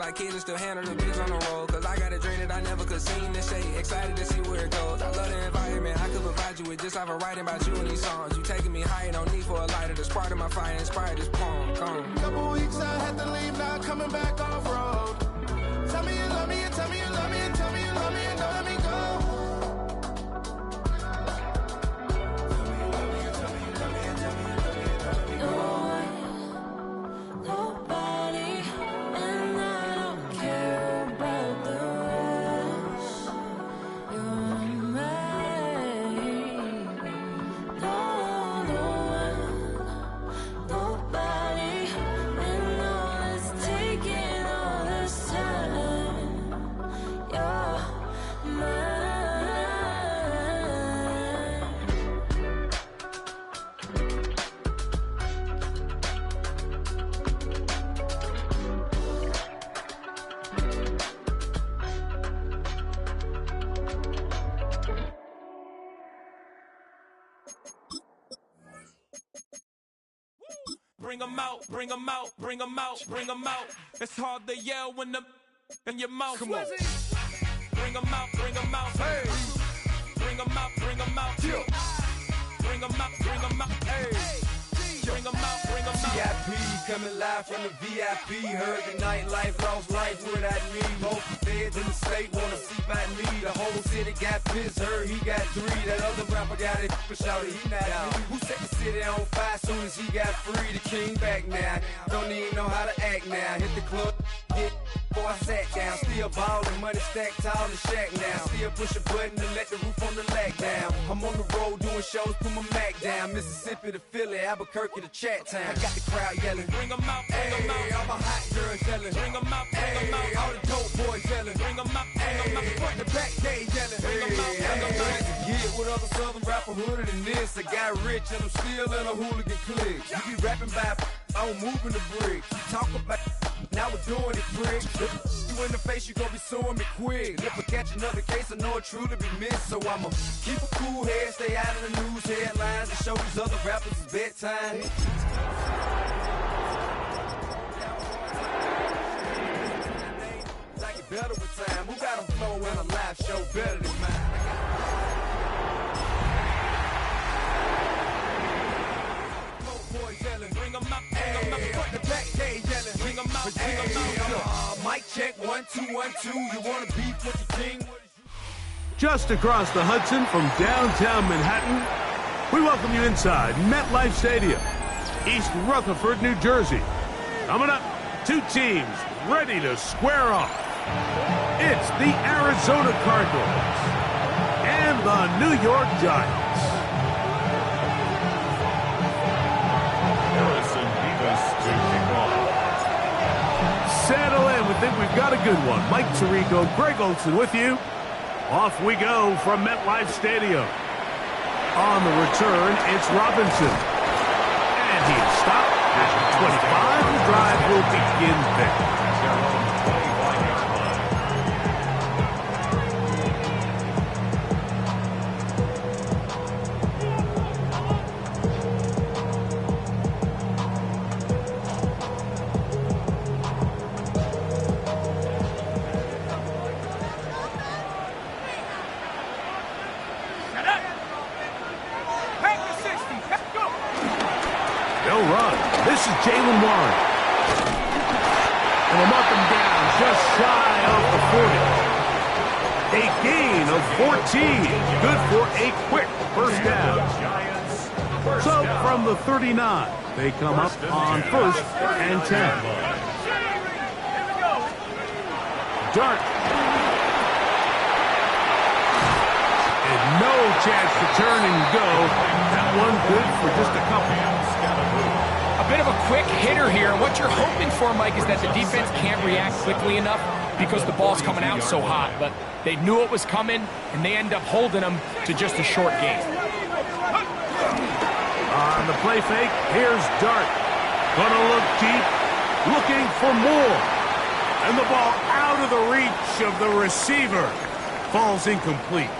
like kids and still handle the bitch on the road. Cause I got a dream that I never could sing this shade. Excited to see where it goes. I love the environment. I could provide you with just off of writing about you and these songs. You taking me higher, no need for a lighter. The spark of my fire inspired this poem. Come. Couple weeks I had to leave, now coming back off road. Tell me you love me and tell me you love me and tell me you love me and don't let me go. Bring 'em out, bring 'em out, bring 'em out, bring 'em out. It's hard to yell when the in your mouth. Come on. Bring 'em out, bring 'em out. Hey. Bring 'em out, bring 'em out. Yeah. Bring 'em out, bring 'em out. Hey. Bring 'em out, bring 'em out. VIP coming live from the VIP. Heard the nightlife, lost life without me. Most feds in the state wanna see by me. The whole city got pissed, heard he got 3. That other rapper got it, but shouted he not out. Who set the city on fire soon as he got free? The king back now, don't even know how to act now. Hit the club, get before I sat down. Still ballin', money stacked tall in the shack now. Still push a button to let the roof on the lag down. I'm on the road doing shows, put my Mac down. Mississippi to Philly, Albuquerque to Chat Town. I got the crowd yelling, bring 'em out, bring 'em out. All my hot girls yelling, bring 'em out, bring 'em out. All the dope boys yelling, bring 'em out, bring 'em out. Front the back, they yelling, bring 'em out, bring 'em out. Get with other southern rapper hooded than this. I got rich and I'm still in a hooligan clique. You be rapping by, I'm moving the bricks. You talk about, now we're doing it, prick. You in the face, you gon' be suing me quick. If I catch another case, I know it truly be missed. So I'ma keep a cool head, stay out of the news headlines, and show these other rappers it's bedtime. Like it better with time. Who got a flow and a live show better than mine? Bring 'em out, bring 'em out. Front the back, they yelling. Bring 'em out, bring 'em out. Mic check, 1 2 1 2. You wanna beef with the king? Just across the Hudson from downtown Manhattan, we welcome you inside MetLife Stadium, East Rutherford, New Jersey. Coming up, 2 teams ready to square off. It's the Arizona Cardinals and the New York Giants. Settle in. We think we've got a good one. Mike Tirico, Greg Olson with you. Off we go from MetLife Stadium. On the return, it's Robinson. And he's stopped at 25. The drive will begin there. Jalen Warren. And we'll mark him down just shy of the 40. A gain of 14. Good for a quick first down. So from the 39, they come up on 1st and 10. Dart. And no chance to turn and go. That one good for just a couple. Bit of a quick hitter here. What you're hoping for, Mike, is that the defense can't react quickly enough because the ball's coming out so hot. But they knew it was coming, and they end up holding them to just a short gain. On the play fake, here's Dart. Gonna look deep, looking for more. And the ball out of the reach of the receiver. Falls incomplete.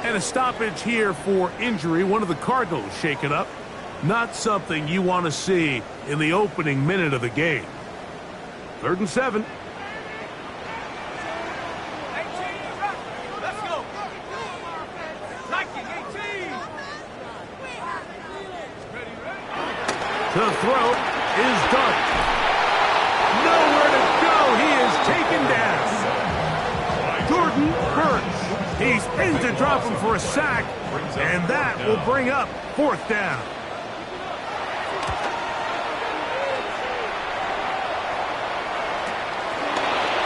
And a stoppage here for injury. One of the Cardinals shaken up. Not something you want to see in the opening minute of the game. 3rd and 7. To throw is Dart. Nowhere to go. He is taken down. Jordan Hurts. He spins to drop him for a sack, and that will bring up 4th down.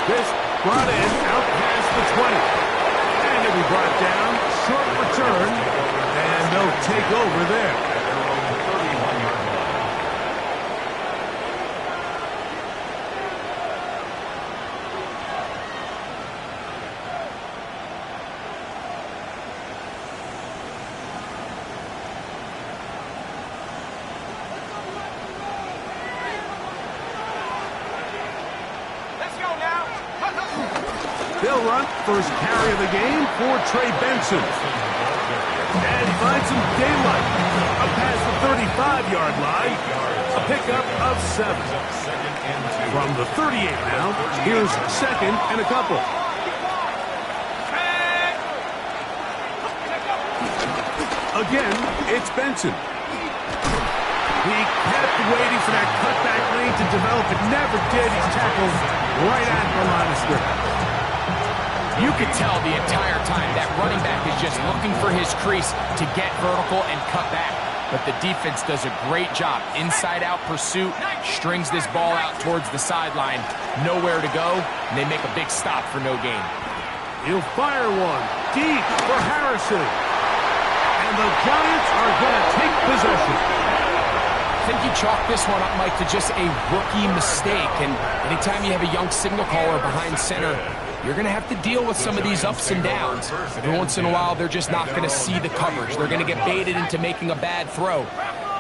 This brought in out past the 20. And it'll be brought down. Short return, and they'll take over there. They'll run first carry of the game for Trey Benson. And find some daylight. Up past the 35-yard line. A pickup of 7. From the 38 now, here's 2nd and a couple. Again, it's Benson. He kept waiting for that cutback lane to develop. It never did. He's tackled right at the line of scrimmage. You could tell the entire time that running back is just looking for his crease to get vertical and cut back. But the defense does a great job. Inside-out pursuit, strings this ball out towards the sideline. Nowhere to go, and they make a big stop for no gain. He'll fire one deep for Harrison. And the Giants are going to take possession. I think you chalk this one up, Mike, to just a rookie mistake. And anytime you have a young signal caller behind center, you're going to have to deal with some of these ups and downs. Every once in a while, they're just not going to see the coverage. They're going to get baited into making a bad throw.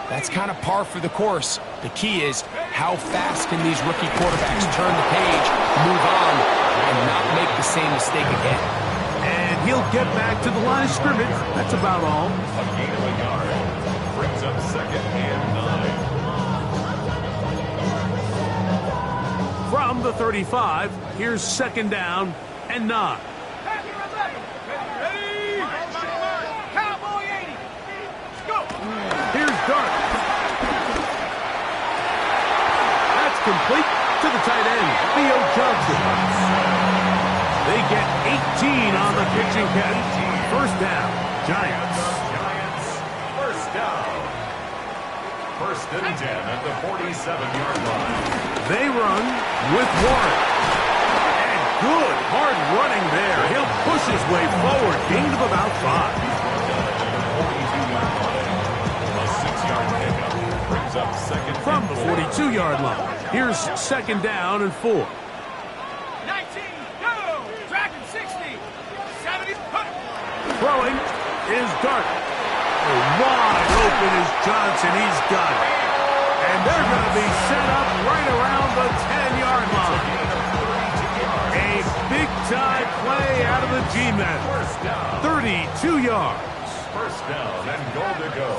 That's kind of par for the course. The key is how fast can these rookie quarterbacks turn the page, move on, and not make the same mistake again. And he'll get back to the line of scrimmage. That's about all. A gain of a yard. Brings up 2nd and 9. From the 35, here's 2nd down and 9. Here's Dart. That's complete to the tight end, Theo Johnson. They get 18 on the pitching catch. 1st down, Giants. First down. 1st and 10 at the 47-yard line. They run with Warren. And good hard running there. He'll push his way forward, gain of about 5. From the 42-yard line, here's 2nd down and 4. 19, go! Dragon 60, 70, Throwing is Dart. Wide open is Johnson. He's got it. And they're going to be set up right around the 10-yard line. A big-time play out of the G-men. 32 yards. First down and goal to go.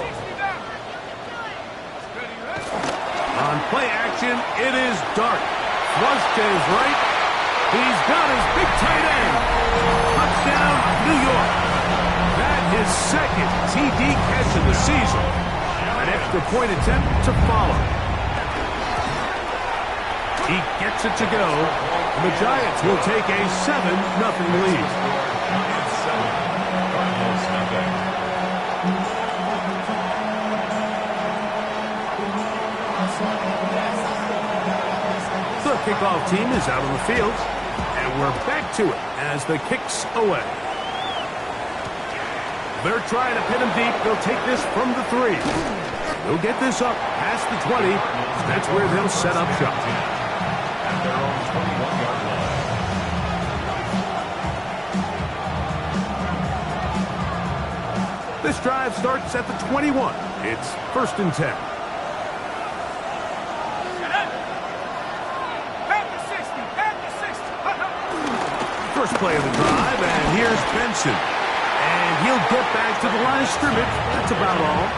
On play action, it is Dart. Flush to his right. He's got his big tight end. Touchdown, New York. That is 2nd TD catch of the season. An extra point attempt to follow. He gets it to go. The Giants will take a 7-0 lead. The kickoff team is out on the field, and we're back to it as the kick's away. They're trying to pin him deep. They'll take this from the 3. They'll get this up past the 20. That's where they'll set up shop. At their own 21-yard line. This drive starts at the 21. It's 1st and 10. First play of the drive, and here's Benson. And he'll get back to the line of scrimmage. That's about all.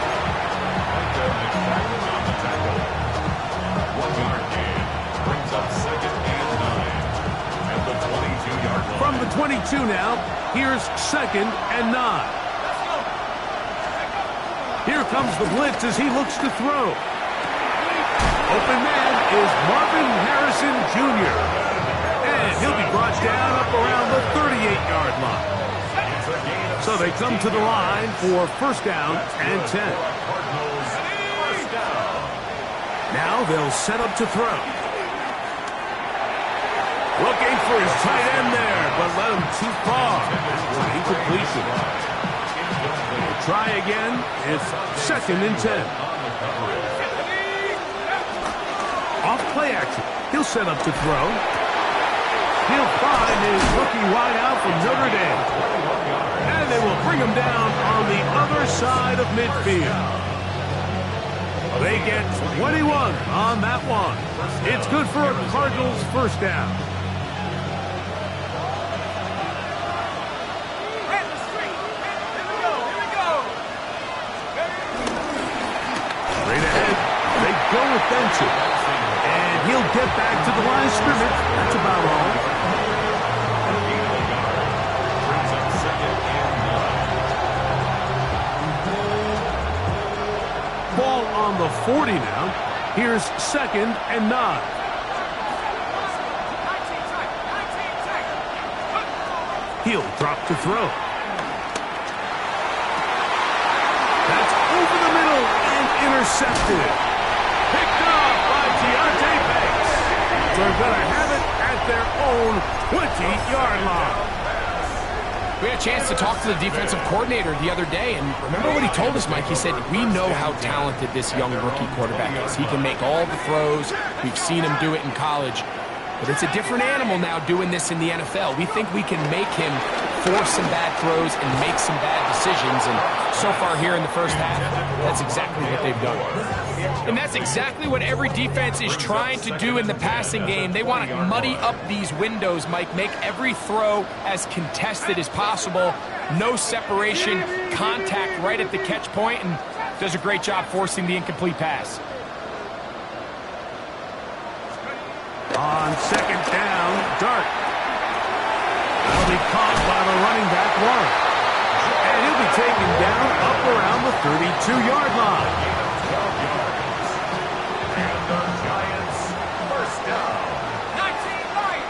1-yard gain. Brings up 2nd and 9. At the 22-yard line. From the 22 now, here's 2nd and 9. Here comes the blitz as he looks to throw. Open man is Marvin Harrison Jr. And he'll be brought down up around the 38-yard line. So they come to the line for first down and 10. Now they'll set up to throw. Looking for his tight end there, but led him too far. Incompletion. They'll try again. It's second and 10. Off play action. He'll set up to throw. He'll find his rookie wideout from Notre Dame. And they will bring him down on the other side of midfield. They get 21 on that one. It's good for a Cardinals first down. Straight ahead, they go with Benson. And he'll get back to the line of scrimmage. That's about all. Ball on the 40 now. Here's second and 9. He'll drop to throw. That's over the middle and intercepted. Picked up by Deontay Banks. They're going to have it at their own 20-yard line. We had a chance to talk to the defensive coordinator the other day, and remember what he told us, Mike? He said, we know how talented this young rookie quarterback is. He can make all the throws. We've seen him do it in college. But it's a different animal now doing this in the NFL. We think we can make him force some bad throws and make some bad decisions. And so far here in the first half, that's exactly what they've done. And that's exactly what every defense is trying to do in the passing game. They want to muddy up these windows, Mike, make every throw as contested as possible. No separation, contact right at the catch point, and does a great job forcing the incomplete pass. On second down, Dart. That'll be caught by the running back, Warren. And he'll be taken down up around the 32-yard line. And the Giants first down.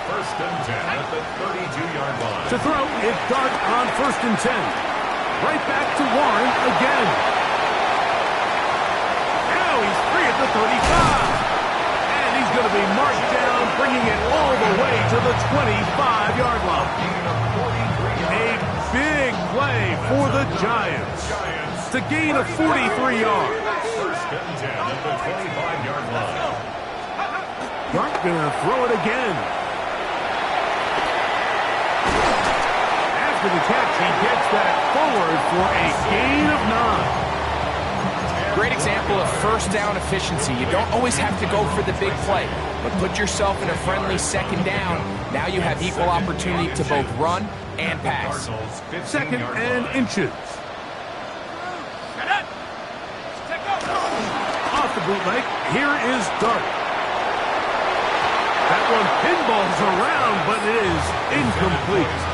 First and 10 at the 32-yard line. To throw, it's Dart on first and 10. Right back to Warren again. Now he's free at the 35. He's going to be marked down, bringing it all the way to the 25-yard line. A big play for the Giants to gain a 43 yards. First and 10 at the 25-yard line. Dart going to throw it again. After the catch, he gets that forward for a gain of 9. Great example of first down efficiency. You don't always have to go for the big play, but put yourself in a friendly second down. Now you have equal opportunity to both run and pass. Second and inches. Off the bootleg, here is Dart. That one pinballs around, but it is incomplete.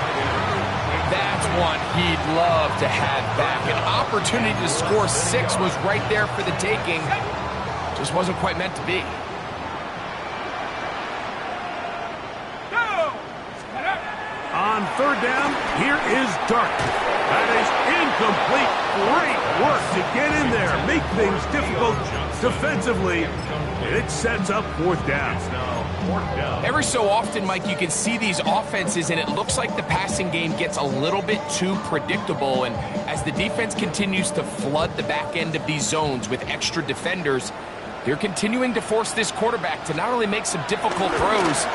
That's one he'd love to have back. An opportunity to score 6 was right there for the taking. Just wasn't quite meant to be. On third down, here is Dart. That is incomplete. Great work to get in there, make things difficult defensively. It sets up fourth down. Every so often, Mike, you can see these offenses, and it looks like the passing game gets a little bit too predictable. And as the defense continues to flood the back end of these zones with extra defenders, they're continuing to force this quarterback to not only make some difficult throws,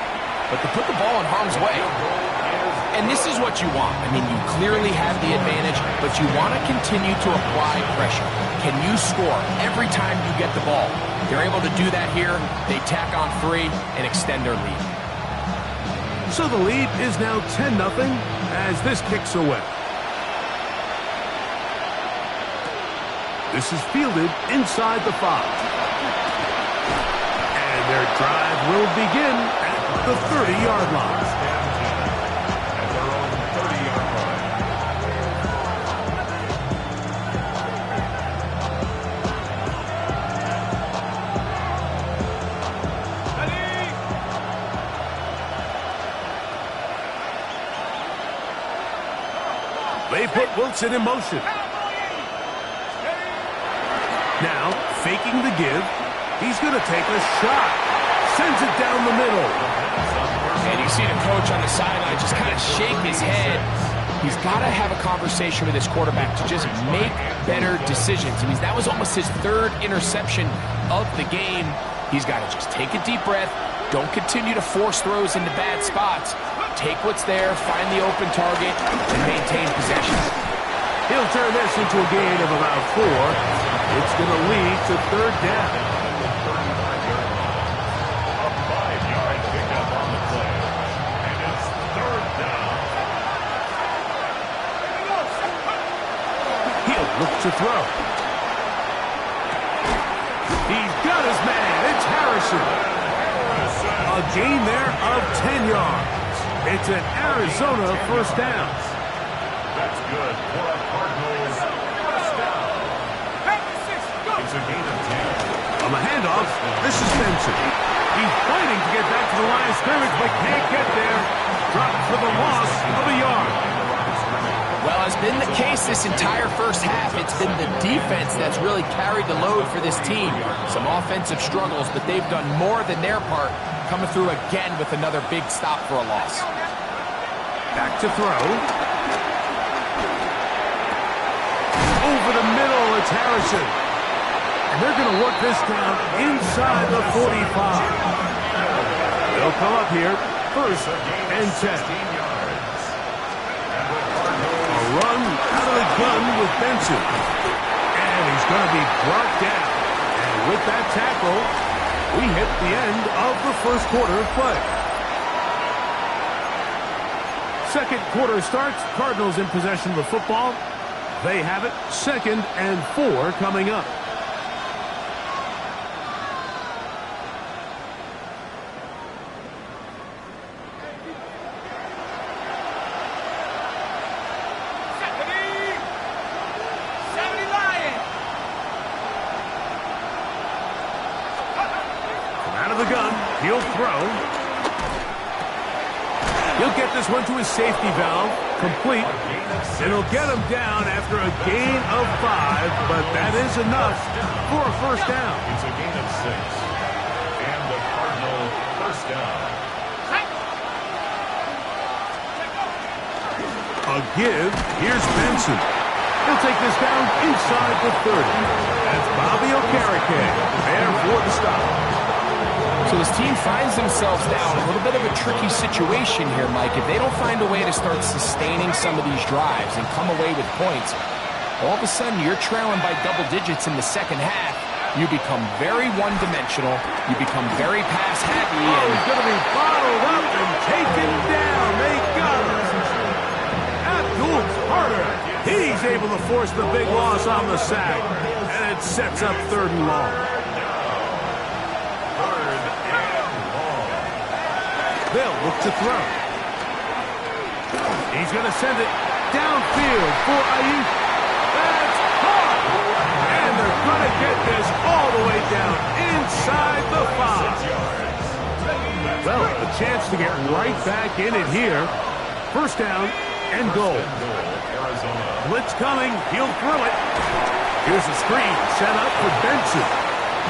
but to put the ball in harm's way. And this is what you want. I mean, you clearly have the advantage, but you want to continue to apply pressure. Can you score every time you get the ball? They're able to do that here. They tack on 3 and extend their lead. So the lead is now 10-0 as this kicks away. This is fielded inside the 5. And their drive will begin at the 30-yard line. They put Wilson in motion. Now, faking the give. He's going to take a shot. Sends it down the middle. And you see the coach on the sideline just kind of shake his head. He's got to have a conversation with his quarterback to just make better decisions. I mean, that was almost his third interception of the game. He's got to just take a deep breath. Don't continue to force throws into bad spots. Take what's there, find the open target, and maintain possession. He'll turn this into a gain of about 4. It's going to lead to third down. A 5-yard pickup on the play. And it's third down. He'll look to throw. He's got his man. It's Harrison. A gain there of 10 yards. It's an Arizona first down. That's good for a Cardinals first down. It's a gain of 10. On the handoff, this is Benson. He's fighting to get back to the line of scrimmage, but can't get there. Dropped for the loss of a yard. Well, as been the case this entire first half, it's been the defense that's really carried the load for this team. Some offensive struggles, but they've done more than their part, coming through again with another big stop for a loss. Back to throw. Over the middle, it's Harrison. And they're going to work this down inside the 45. They'll come up here, first and 10. Run out of the gun with Benson. And he's going to be brought down. And with that tackle, we hit the end of the first quarter of play. Second quarter starts. Cardinals in possession of the football. They have it. 2nd and 4 coming up. He'll throw. He'll get this one to his safety valve. Complete. And he'll get him down after a gain of 5, but that is enough for a first down. It's a gain of 6. And the Cardinal first down. A give. Here's Benson. He'll take this down inside the 30. That's Bobby Okereke there for the stop. So this team finds themselves now in a little bit of a tricky situation here, Mike. If they don't find a way to start sustaining some of these drives and come away with points, all of a sudden you're trailing by double digits in the second half. You become very one-dimensional. You become very pass-happy. And he's going to be bottled up and taken down. They got him. Abdul Carter. He's able to force the big loss on the sack. And it sets up 3rd and long. They'll look to throw. He's going to send it downfield for Ayuk. That's caught. And they're going to get this all the way down inside the 5. Well, a chance to get right back in it here. First down and goal. Blitz coming. He'll throw it. Here's a screen set up for Benson.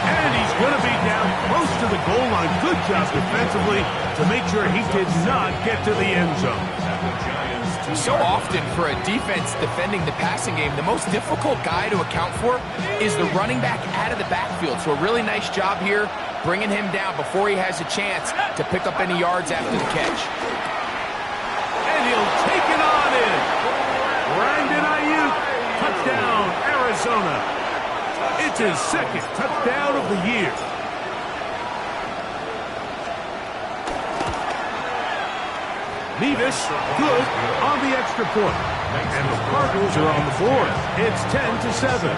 And he's going to be down close to the goal line. Good job defensively to make sure he did not get to the end zone. So often for a defense defending the passing game, the most difficult guy to account for is the running back out of the backfield. So a really nice job here bringing him down before he has a chance to pick up any yards after the catch. And he'll take it on in. Brandon Ayuk, touchdown, Arizona. It's his 2nd touchdown of the year. Nevis, good on the extra point. And the Cardinals are on the board. It's 10-7.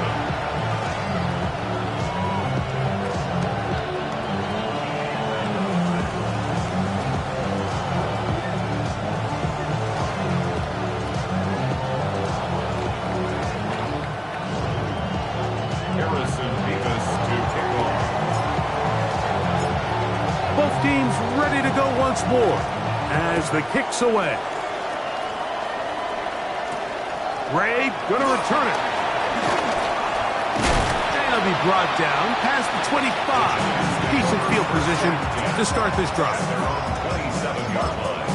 Both teams ready to go once more as the kick's away. Gray gonna return it. And he'll be brought down past the 25. Decent field position to start this drive. 27-yard line.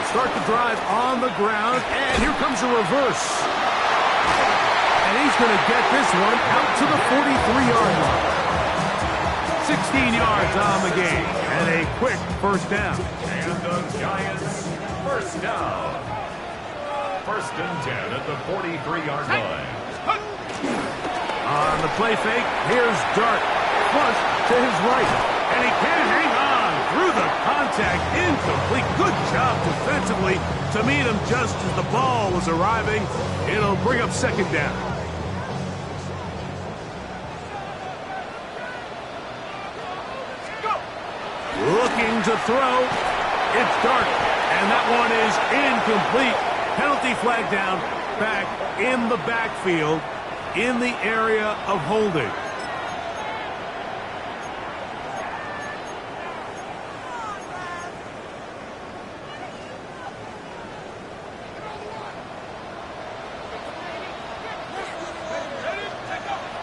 Start the drive on the ground, and here comes a reverse. And he's going to get this one out to the 43-yard line. 16 yards on the game, and a quick first down. And the Giants, first down. First and 10 at the 43-yard line. On the play fake, here's Dart. Flush to his right, and he can't hang on. Through the contact, incomplete. Good job defensively to meet him just as the ball was arriving. It'll bring up second down. Looking to throw. It's Dart, and that one is incomplete. Penalty flag down, back in the backfield, in the area of holding.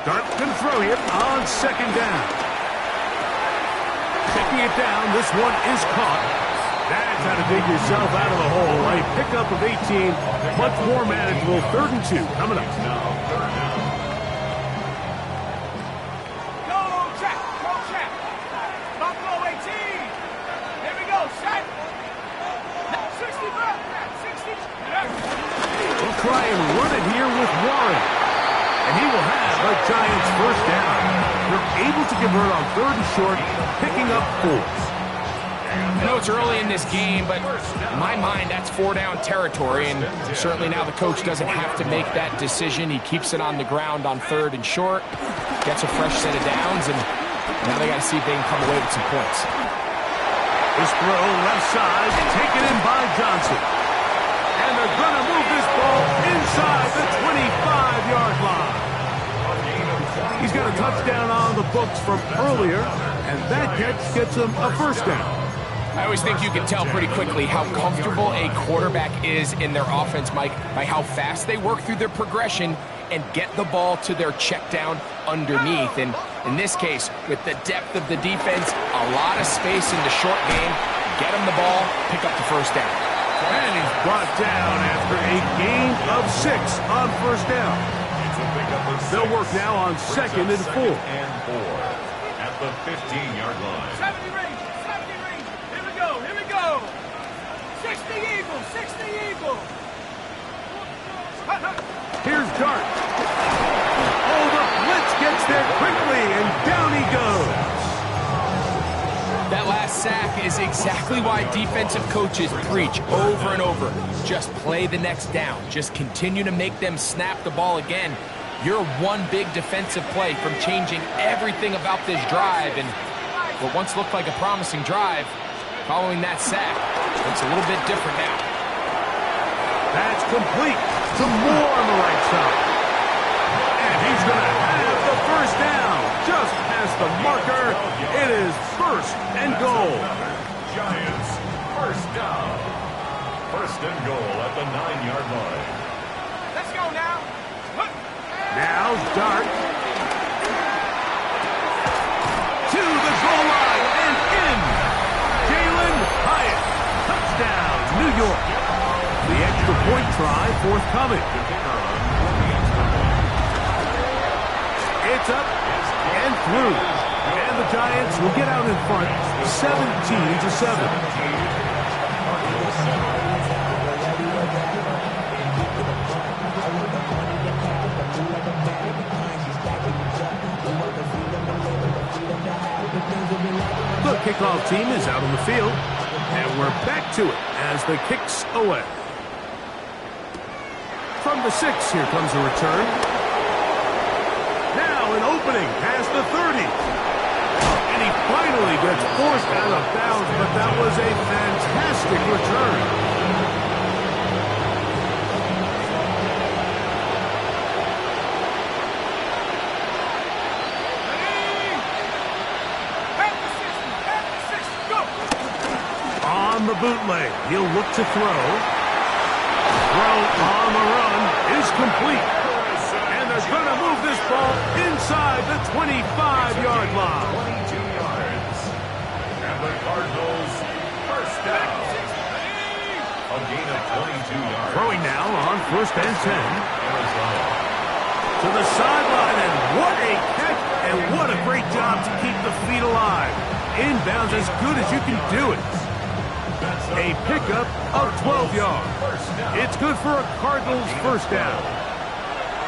Dart can throw here on second down. Taking it down, this one is caught. That's how to dig yourself out of the hole. A pickup of 18, much more manageable. 3rd and 2 coming up. Go check. Buffalo 18. Here we go, set. 60. We'll try and run it here with Warren. And he will have a Giants first down. They're able to convert on 3rd and short, picking up 4. I know it's early in this game, but in my mind, that's 4-down territory, and certainly now the coach doesn't have to make that decision. He keeps it on the ground on 3rd and short, gets a fresh set of downs, and now they got to see if they can come away with some points. This throw left side, taken in by Johnson. And they're going to move this ball inside the 25-yard line. He's got a touchdown on the books from earlier, and that catch gets him a first down. I always think you can tell pretty quickly how comfortable a quarterback is in their offense, Mike, by how fast they work through their progression and get the ball to their check down underneath. And in this case, with the depth of the defense, a lot of space in the short game, get him the ball, pick up the first down. And he's brought down after a gain of 6 on first down. They'll work now on 2nd and 4. At the 15-yard line. 70 range. Here we go. 60 Eagles. Here's Dart. Oh, the blitz gets there quickly, and down he goes. That last sack is exactly why defensive coaches preach over and over. Just play the next down. Just continue to make them snap the ball again. You're one big defensive play from changing everything about this drive, and what once looked like a promising drive, following that sack, looks a little bit different now. That's complete to Moore on the right side. And he's going to have the first down. Just past the marker, it is 1st and goal. Giants, first down. 1st and goal at the 9-yard line. Let's go now. Now Dart. To the goal line and in. Jalen Hyatt. Touchdown, New York. The extra point try forthcoming. It's up and through. And the Giants will get out in front 17-7. The kickoff team is out on the field, and we're back to it as the kicks away. From the 6, here comes a return. Now an opening past the 30. And he finally gets forced out of bounds, but that was a fantastic return. bootleg. He'll look to throw. Throw on the run is complete. And they're going to move this ball inside the 25-yard line. 22 yards. And the Cardinals first down. A gain of 22 yards. Throwing now on 1st and 10. Arizona. To the sideline, and what a catch, and what a great job to keep the feet alive. Inbounds as good as you can do it. A pickup of 12 yards. It's good for a Cardinals first down.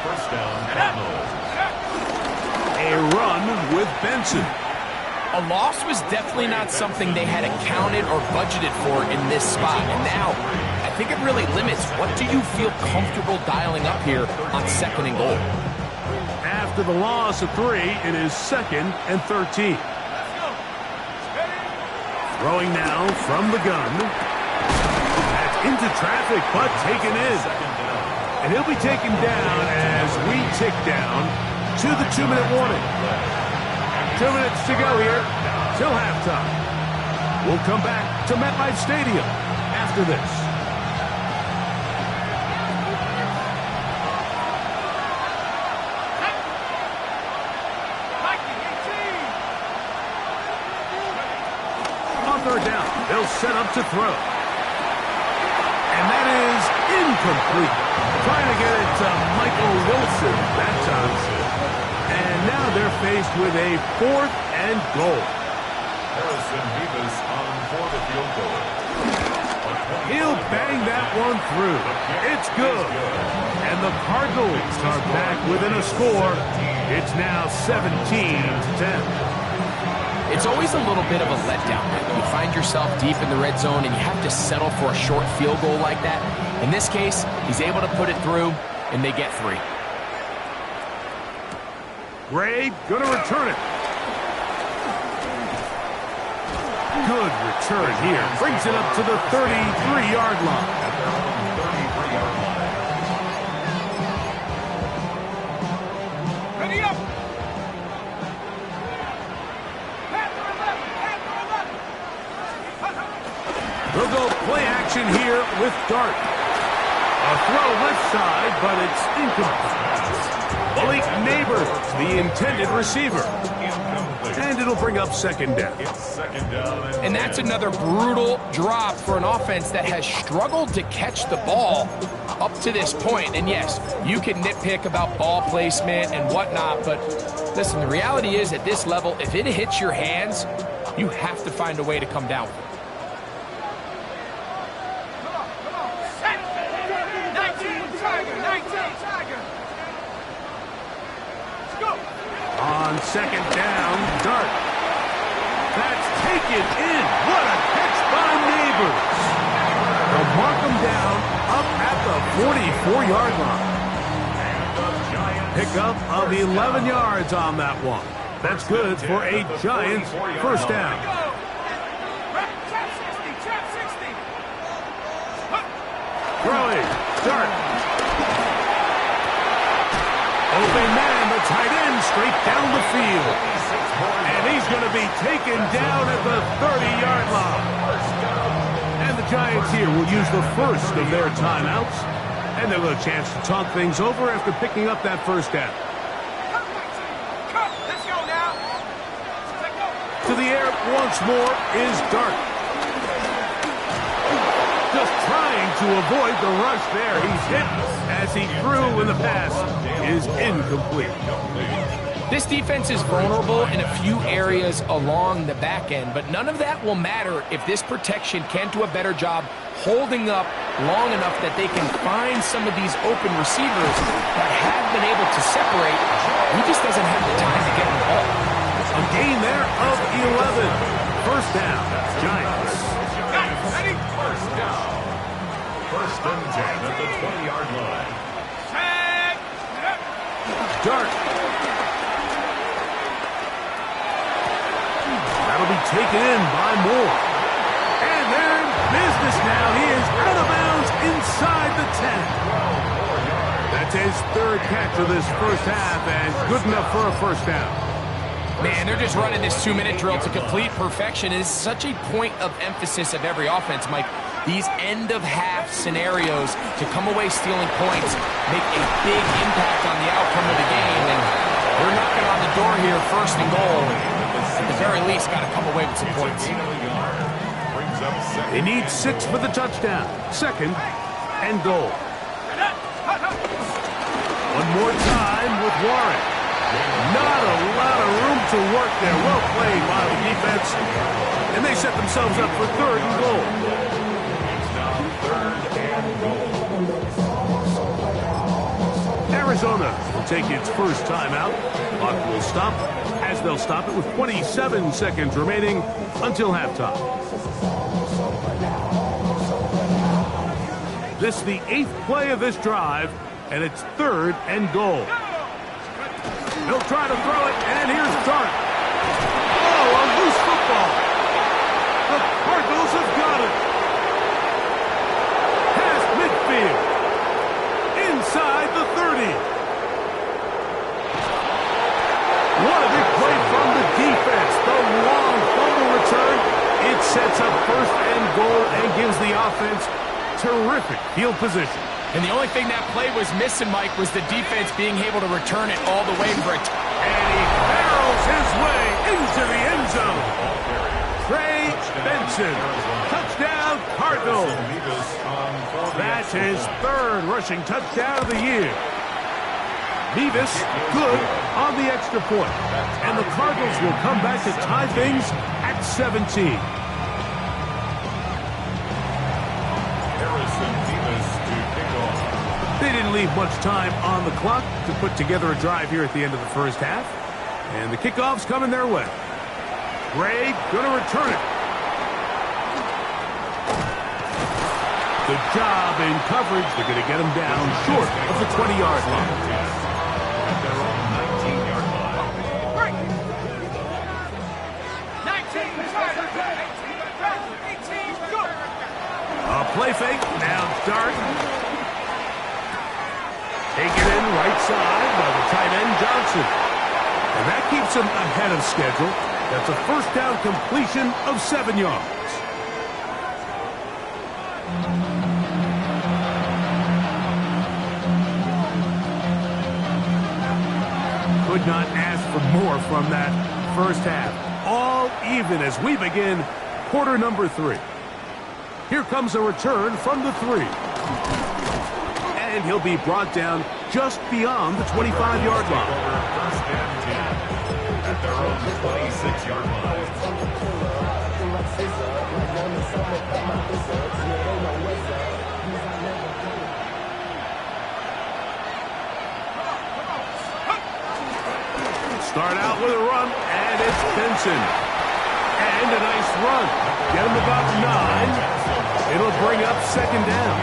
First down, Cardinals. A run with Benson. A loss was definitely not something they had accounted or budgeted for in this spot. And now, I think it really limits what do you feel comfortable dialing up here on 2nd and goal. After the loss of 3, it is 2nd and 13. Throwing now from the gun. That's into traffic, but taken in. And he'll be taken down as we tick down to the 2-minute warning. 2 minutes to go here till halftime. We'll come back to MetLife Stadium after this. On 3rd down, they'll set up to throw. And that is incomplete. Trying to get it to Michael Wilson that time. And now they're faced with a 4th and goal. Harrison Beavis on for the field goal. He'll bang that one through. It's good. And the Cardinals are back within a score. It's now 17-10. It's always a little bit of a letdown. You find yourself deep in the red zone and you have to settle for a short field goal like that. In this case, he's able to put it through, and they get 3. Gray gonna return it. Good return here. Brings it up to the 33-yard line. Ready up! They'll go play action here with Dart. A throw left side, but it's incomplete. Malik Neighbors, the intended receiver. And it'll bring up 2nd down. And that's another brutal drop for an offense that has struggled to catch the ball up to this point. And yes, you can nitpick about ball placement and whatnot, but listen, the reality is at this level, if it hits your hands, you have to find a way to come down with it. On 2nd down, Dart. That's taken in. What a catch by Neighbors. They'll mark him down up at the 44-yard line. Pickup of 11 yards on that one. That's good for a Giants first down. Throwing, Dart. Open man, the tight end, straight down the field. And he's going to be taken down at the 30-yard line. And the Giants here will use the first of their timeouts. And they'll have a chance to talk things over after picking up that first down. Let's go now. To the air once more is Dart. Just trying to avoid the rush there. He's hit as he threw in the pass is incomplete. This defense is vulnerable in a few areas along the back end, but none of that will matter if this protection can't do a better job holding up long enough that they can find some of these open receivers that have been able to separate. He just doesn't have the time to get the ball. A gain there of 11. First down, Giants. First down. 1st and 10 at the 20-yard line. Dart. That'll be taken in by Moore. And they're in business now. He is out of bounds inside the 10. That's his 3rd catch of this first half, and good enough for a first down. Man, they're just running this 2-minute drill to complete perfection. It is such a point of emphasis of every offense, Mike. These end-of-half scenarios to come away stealing points make a big impact on the outcome of the game. And we're knocking on the door here, first and goal. At the very least, got to come away with some points. They need 6 for the touchdown. Second and goal. One more time with Warren. Not a lot of room to work there. Well played by the defense. And they set themselves up for third and goal. Arizona will take its first timeout. Clock will stop, as they'll stop it with 27 seconds remaining until halftime. This is the 8th play of this drive, and it's third and goal. He'll try to throw it, and here's Dart. Oh, a loose football. The Cardinals have got it. Past midfield. Inside the 30. What a big play from the defense. The long fumble return. It sets up first and goal and gives the offense terrific field position. And the only thing that play was missing, Mike, was the defense being able to return it all the way for it. And he barrels his way into the end zone. Trey Benson. Touchdown, Cardinals. That's his third rushing touchdown of the year. Beavis good on the extra point. And the Cardinals will come back to tie things at 17. They didn't leave much time on the clock to put together a drive here at the end of the first half. And the kickoff's coming their way. Gray going to return it. Good job in coverage. They're going to get him down short of the 20-yard line. At their own 19-yard line. 19, go! A play fake. Now Dart. Taken in right side by the tight end Johnson. And that keeps him ahead of schedule. That's a first down completion of 7 yards. Could not ask for more from that first half. All even as we begin quarter number 3. Here comes a return from the 3. And he'll be brought down just beyond the 25-yard line. First and 10 at their own 26-yard line. Start out with a run, and it's Benson. And a nice run. Get him about 9. It'll bring up second down.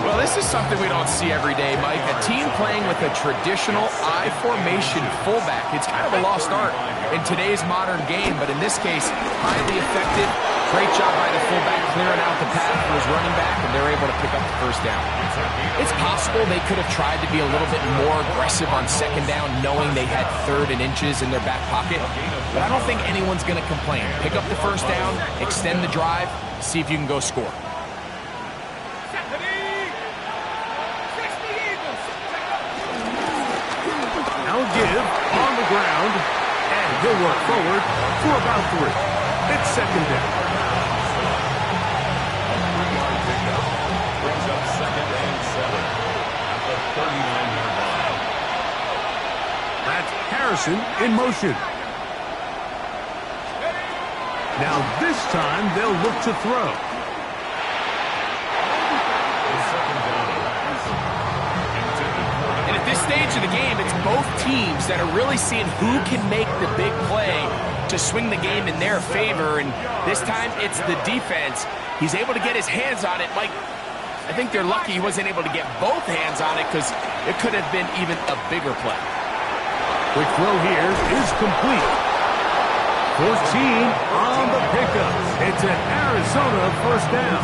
Well, this is something we don't see every day, Mike. A team playing with a traditional I formation fullback. It's kind of a lost art in today's modern game, but in this case, highly effective. Great job by the fullback clearing out the path for his running back, and they're able to pick up the first down. It's possible they could have tried to be a little bit more aggressive on second down, knowing they had 3rd and inches in their back pocket, but I don't think anyone's going to complain. Pick up the first down, extend the drive, see if you can go score. Now give on the ground, and he'll work forward for about 3. It's second down. Brings up second and 7 at the 39-yard line. That's Harrison in motion. Now this time they'll look to throw. And at this stage of the game, it's both teams that are really seeing who can make the big play to swing the game in their favor. And this time it's the defense. He's able to get his hands on it. Mike, I think they're lucky he wasn't able to get both hands on it because it could have been even a bigger play. Quick throw here is complete. 14 on the pickup. It's an Arizona first down.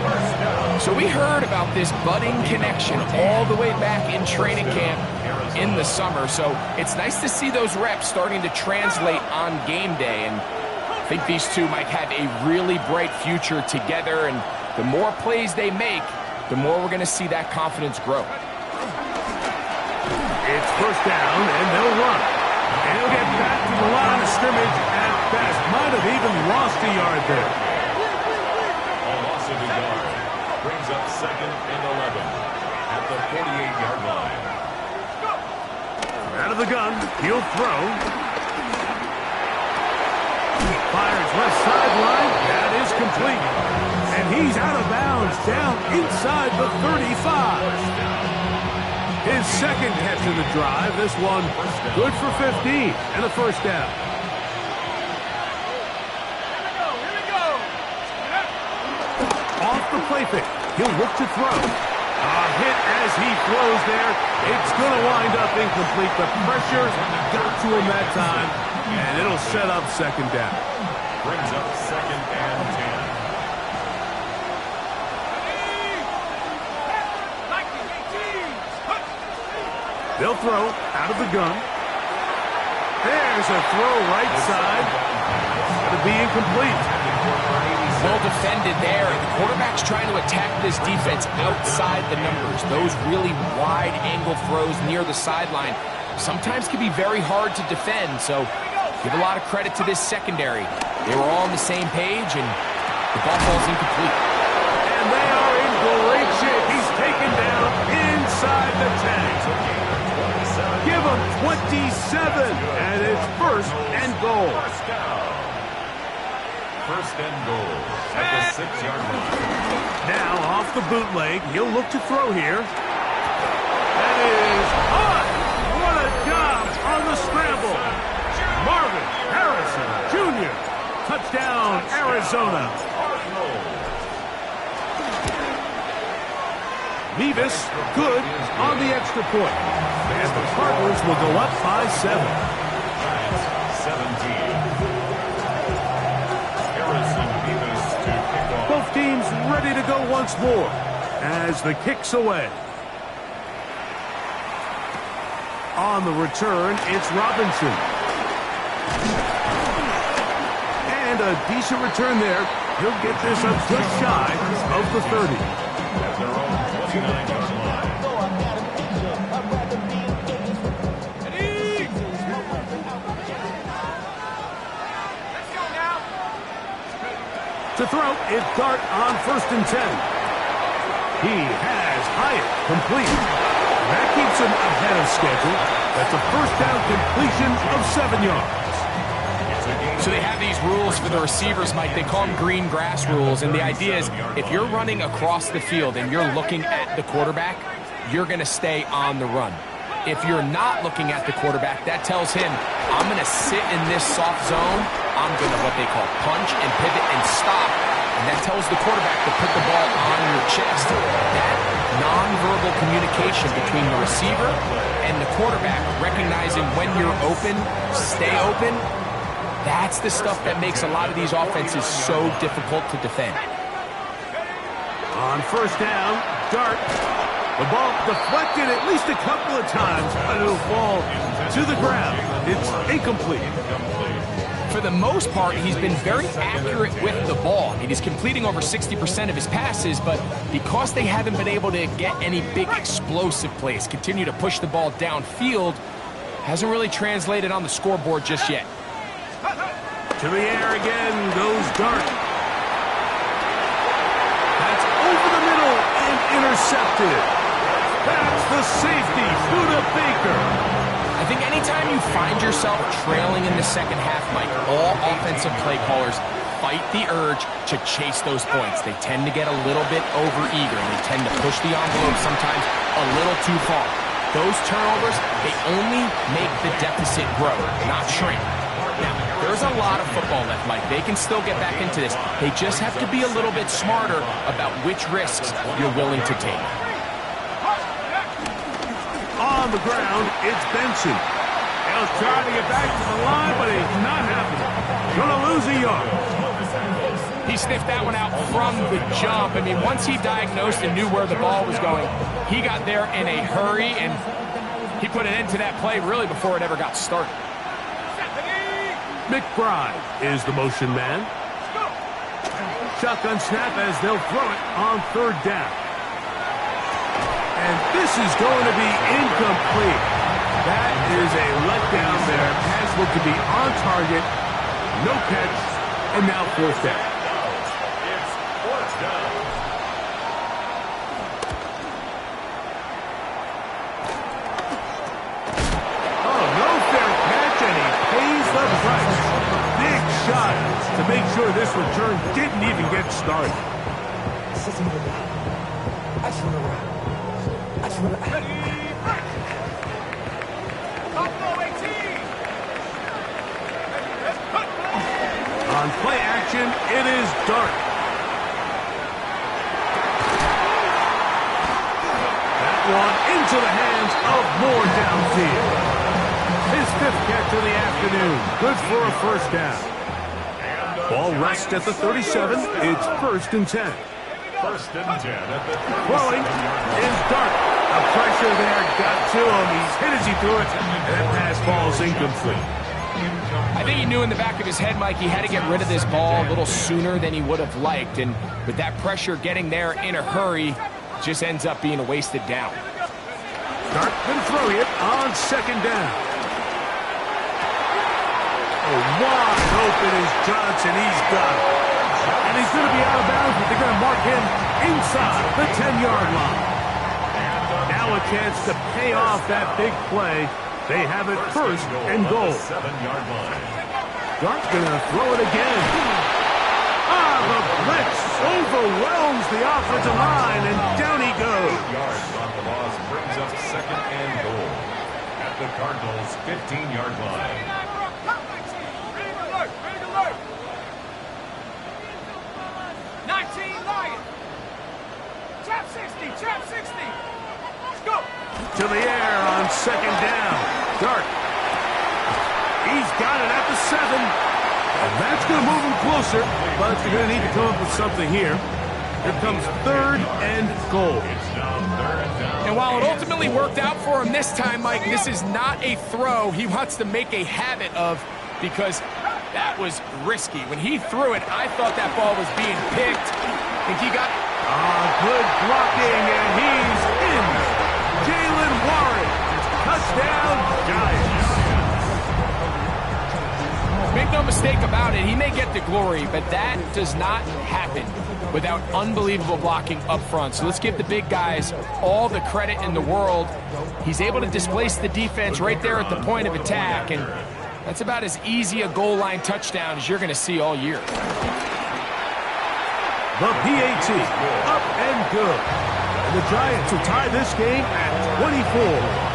First down. So we heard about this budding connection all the way back in training camp in the summer. So it's nice to see those reps starting to translate on game day. And I think these two might have a really bright future together. And the more plays they make, the more we're going to see that confidence grow. It's first down, and they'll run. And he'll get back to the line of scrimmage at best. Might have even lost a yard there. A loss of a yard brings up 2nd and 11 at the 48-yard line. Out of the gun, he'll throw. Fires left sideline. That is complete. And he's out of bounds, down inside the 35. His second catch of the drive. This one good for 15 and a first down. Off the play fake. He'll look to throw. A hit as he throws there. It's going to wind up incomplete. The pressure got to him that time, and it'll set up second down. Brings up 2nd and 10. They'll throw out of the gun. There's a throw right side. It'll be incomplete. Well defended there. The quarterback's trying to attack this defense outside the numbers. Those really wide angle throws near the sideline sometimes can be very hard to defend. So give a lot of credit to this secondary. They were all on the same page, and the ball falls incomplete. And they are in great shape. He's taken down inside the 10. Give him 27, and it's first and goal. First down. First and goal at the 6-yard line. Now off the bootleg, he'll look to throw here. That is hot. What a job on the scramble. Marvin Harrison Jr. Touchdown, Arizona. Nevis, good on the extra point. And the Cardinals will go up by 7. That's 17. Harrison Nevis to kick off. Both teams ready to go once more as the kick's away. On the return, it's Robinson. And a decent return there. He'll get this up just shy of the 30. At their own 29-yard line. To throw, it's Dart on 1st and 10. He has Hyatt complete. That keeps him ahead of schedule. That's a first down completion of 7 yards. So they have these rules for the receivers, Mike. They call them green grass rules, and the idea is if you're running across the field and you're looking at the quarterback, you're going to stay on the run. If you're not looking at the quarterback, that tells him, I'm going to sit in this soft zone. I'm going to what they call punch and pivot and stop. And that tells the quarterback to put the ball on your chest. That nonverbal communication between the receiver and the quarterback, recognizing when you're open, stay open, that's the stuff that makes a lot of these offenses so difficult to defend. On first down, Dart. The ball deflected at least a couple of times, but it'll fall to the ground. It's incomplete. For the most part, he's been very accurate with the ball. I mean, he's completing over 60% of his passes, but because they haven't been able to get any big explosive plays, continue to push the ball downfield, hasn't really translated on the scoreboard just yet. To the air again goes Dart. That's over the middle and intercepted. That's the safety, Buda Baker. I think anytime you find yourself trailing in the second half, Mike, all offensive play callers fight the urge to chase those points. They tend to get a little bit overeager, and they tend to push the envelope sometimes a little too far. Those turnovers, they only make the deficit grow, not shrink. Now, there's a lot of football left, Mike. They can still get back into this. They just have to be a little bit smarter about which risks you're willing to take. On the ground, it's Benson. He'll try to get back to the line, but he's not happening. Gonna lose a yard. He sniffed that one out from the jump. I mean, once he diagnosed and knew where the ball was going, he got there in a hurry, and he put an end to that play really before it ever got started. McBride is the motion man. Shotgun snap as they'll throw it on third down. And this is going to be incomplete. That is a letdown there. Pass looked to be on target. No catch. And now fourth down. It's fourth down. Oh, no fair catch, and he pays the price. Big shot to make sure this return didn't even get started. On play action, it is Dart. That one into the hands of Moore downfield. His fifth catch of the afternoon. Good for a first down. Ball rests at the 37. It's 1st and 10. 1st and 10 at the 37. Throwing is Dart. The pressure there got to him. He's hit as he threw it, and that pass ball's incomplete. I think he knew in the back of his head, Mike, he had to get rid of this ball a little sooner than he would have liked. And with that pressure getting there in a hurry, just ends up being a wasted down. Dart can throw it on 2nd down. Oh, wide open is Johnson. He's got it. And he's going to be out of bounds, but they're going to mark him inside the 10-yard line. Now a chance to pay off that big play. They have it 1st and goal. 7-yard line. Dart's going to throw it again. The blitz overwhelms the offensive line, and down he goes. 8 yards on the loss brings up 2nd and goal at the Cardinals' 15-yard line. 19 Lions. Trap 60, trap 60. Let's go. To the air on 2nd down. Dart. He's got it at the 7. And that's going to move him closer, but they're going to need to come up with something here. Here comes 3rd and goal. And while it ultimately worked out for him this time, Mike, this is not a throw he wants to make a habit of, because that was risky. When he threw it, I thought that ball was being picked. I think he got... Good blocking, and he's in. Jalen Warren. Touchdown, Giants. Make no mistake about it, he may get the glory, but that does not happen without unbelievable blocking up front. So let's give the big guys all the credit in the world. He's able to displace the defense right there at the point of attack, and that's about as easy a goal line touchdown as you're going to see all year. The PAT, up and good. And the Giants will tie this game at 24.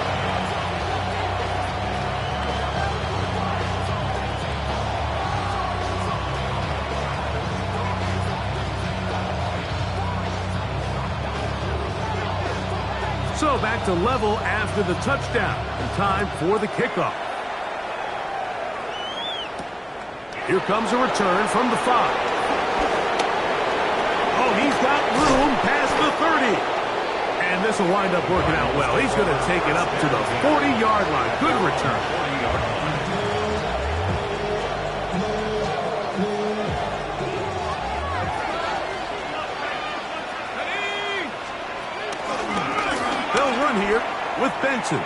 So back to level after the touchdown, and time for the kickoff. Here comes a return from the 5. Oh, he's got room past the 30. And this will wind up working out well. He's going to take it up to the 40-yard line. Good return. They'll run here with Benson.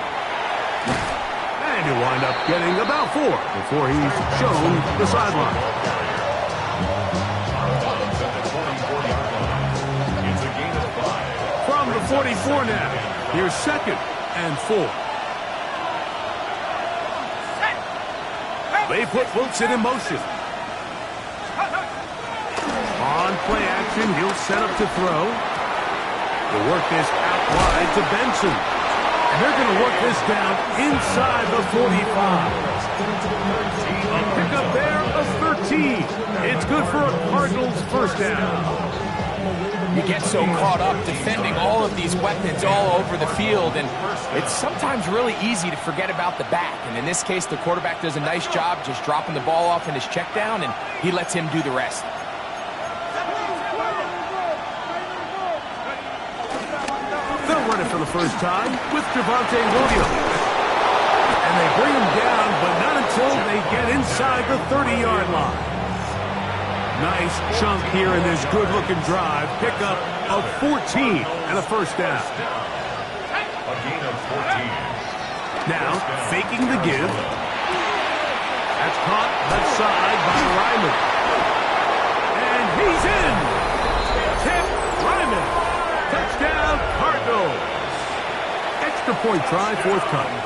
And he'll wind up getting about 4 before he's shown the sideline. From the 44 now. Here's 2nd and 4. They put Wilson in motion. On play action, he'll set up to throw. The work is out wide to Benson. And they're going to work this down inside the 45. A pickup there of 13. It's good for a Cardinals first down. You get so caught up defending all of these weapons all over the field, and it's sometimes really easy to forget about the back. And in this case, the quarterback does a nice job just dropping the ball off in his check down, and he lets him do the rest. for the first time with Javonte Williams. And they bring him down, but not until they get inside the 30-yard line. Nice chunk here in this good-looking drive. Pickup of 14 and a first down. A gain of 14. Now, faking the give. That's caught left side by Ryman. And he's in. Tip Ryman. Touchdown, Cardinals. Extra point try, forthcoming.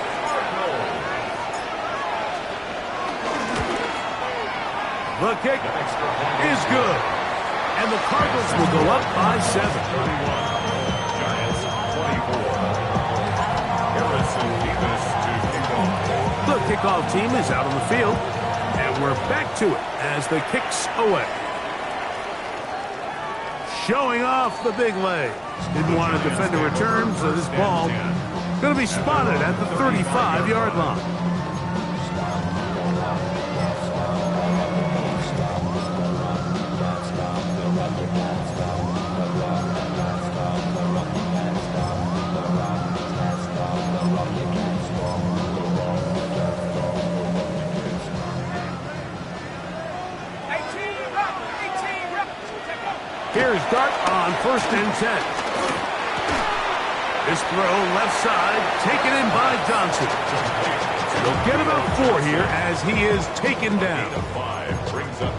The kick is good. And the Cardinals will go up by 7. 31. Giants 24. Harrison Davis to kick off. The kickoff team is out on the field. And we're back to it as the kick's away. Showing off the big legs. Didn't want to defend a return, so this ball going to be spotted at the 35-yard line. Here's Dart on 1st and 10. This throw left side taken in by Johnson. They'll get about 4 here as he is taken down.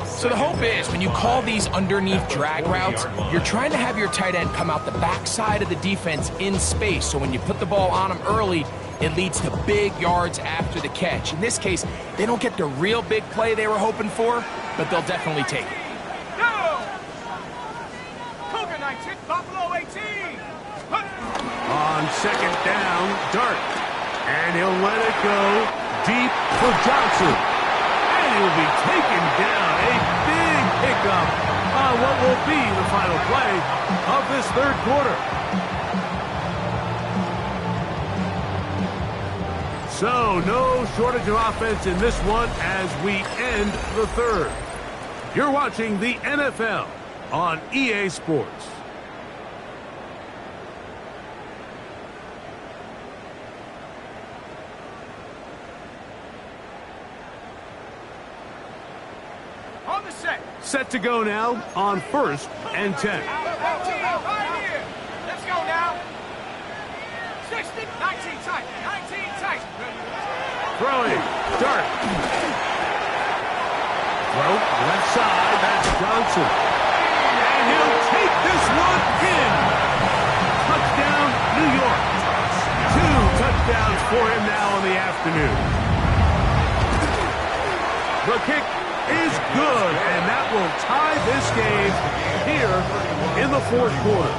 So the hope is when you call these underneath drag routes, you're trying to have your tight end come out the backside of the defense in space. So when you put the ball on him early, it leads to big yards after the catch. In this case, they don't get the real big play they were hoping for, but they'll definitely take it. Buffalo 18. On 2nd down, Dart. And he'll let it go deep for Johnson. And he'll be taken down. A big pickup on what will be the final play of this 3rd quarter. So, no shortage of offense in this one as we end the 3rd. You're watching the NFL on EA Sports. Set to go now on 1st and 10. Right here. Let's go now. 60, 19 tight, 19 tight. Throwing, Dart. Throw, left side, that's Johnson. And he'll take this one in. Touchdown, New York. 2 touchdowns for him now in the afternoon. The kick is good, and that will tie this game here in the 4th quarter.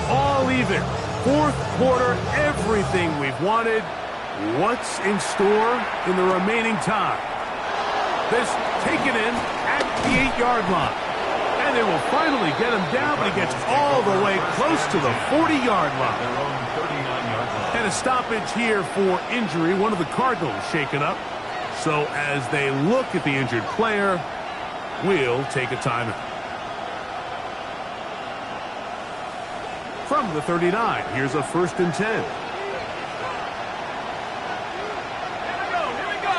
All even. 4th quarter, everything we've wanted. What's in store in the remaining time? This taken in at the 8-yard line. And they will finally get him down, but he gets all the way close to the 40-yard line. And a stoppage here for injury. One of the Cardinals shaken up. So as they look at the injured player, we'll take a timeout. From the 39, here's a 1st and 10. Here we go.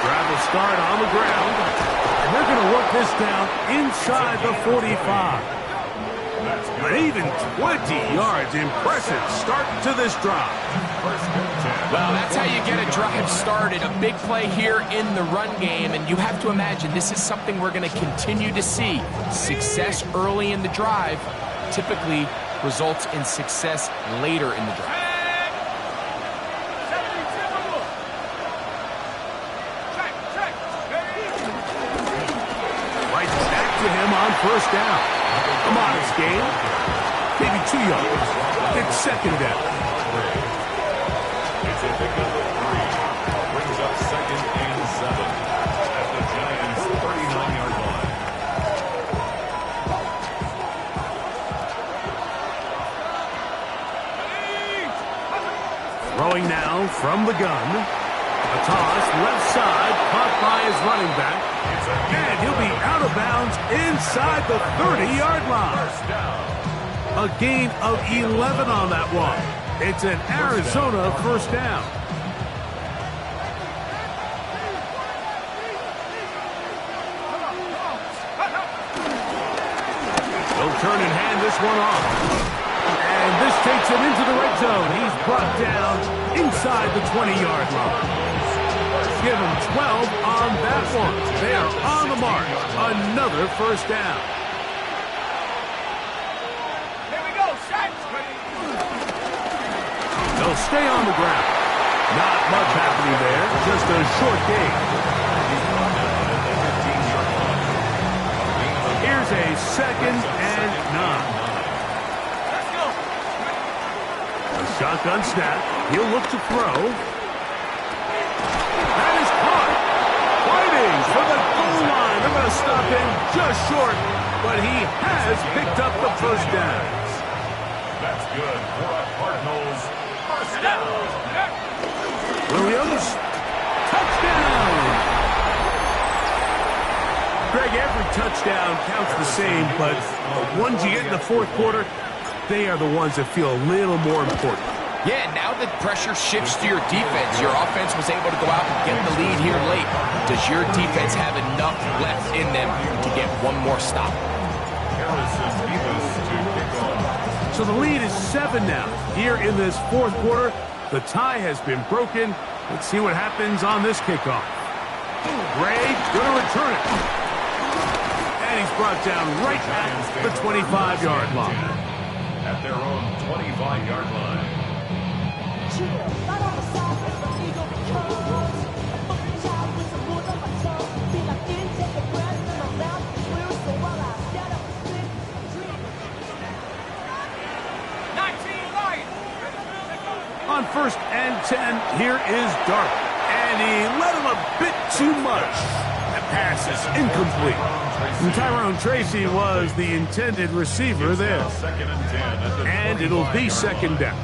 Gravel start on the ground. And they're going to work this down inside the 45. But even 20 yards, impressive start to this drive. Well, that's how you get a drive started. A big play here in the run game, and you have to imagine this is something we're going to continue to see. Success early in the drive typically results in success later in the drive. Right back to him on 1st down. A modest gain. Maybe 2 yards. It's 2nd down. It's a pickup of 3. Brings up 2nd and 7 at the Giants' 39-yard line. Throwing now from the gun. A toss, left side, caught by his running back. And he'll be out of bounds inside the 30-yard line. A gain of 11 on that one. It's an Arizona first down. They'll turn and hand this one off. And this takes him into the red zone. He's brought down inside the 20-yard line. Give him 12 on that one. They are on the mark. Another first down. Here we go, set. They'll stay on the ground. Not much happening there. Just a short gain. Here's a 2nd and 9. Let's go. A shotgun snap. He'll look to throw. That is caught. Fighting for the goal line. They're going to stop him just short, but he has picked up the first down. That's good for a Cardinals first down. Williams, touchdown. Greg, every touchdown counts the same, but the ones you get in the fourth quarter, they are the ones that feel a little more important. Yeah, now that pressure shifts to your defense, your offense was able to go out and get the lead here late. Does your defense have enough left in them to get one more stop? So the lead is 7 now. Here in this fourth quarter, the tie has been broken. Let's see what happens on this kickoff. Gray going to return it. And he's brought down right at the 25-yard line. At their own 25-yard line. On 1st and 10, here is Dart. And he let him a bit too much. That pass is incomplete. And Tyrone Tracy was the intended receiver there. And it'll be 2nd down.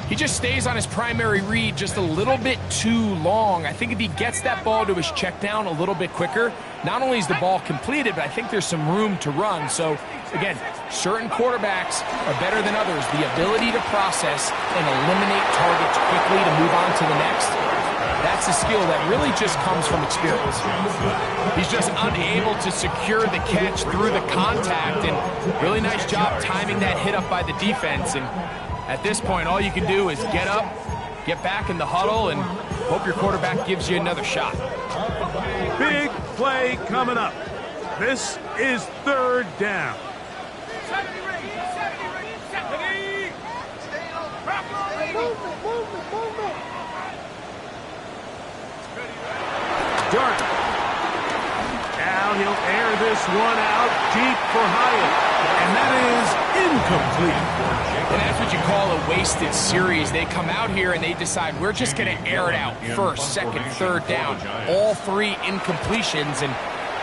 He just stays on his primary read just a little bit too long. I think if he gets that ball to his check down a little bit quicker, not only is the ball completed, but I think there's some room to run. So, again, certain quarterbacks are better than others. The ability to process and eliminate targets quickly to move on to the next, that's a skill that really just comes from experience. He's just unable to secure the catch through the contact, and really nice job timing that hit up by the defense. And at this point, all you can do is get up, get back in the huddle, and hope your quarterback gives you another shot. Big play coming up. This is 3rd down. Dart. Now he'll air this one out deep for Hyatt. And that is incomplete. And that's what you call a wasted series. They come out here and they decide we're just going to air it out. 1st, 2nd, 3rd down. All 3 incompletions, and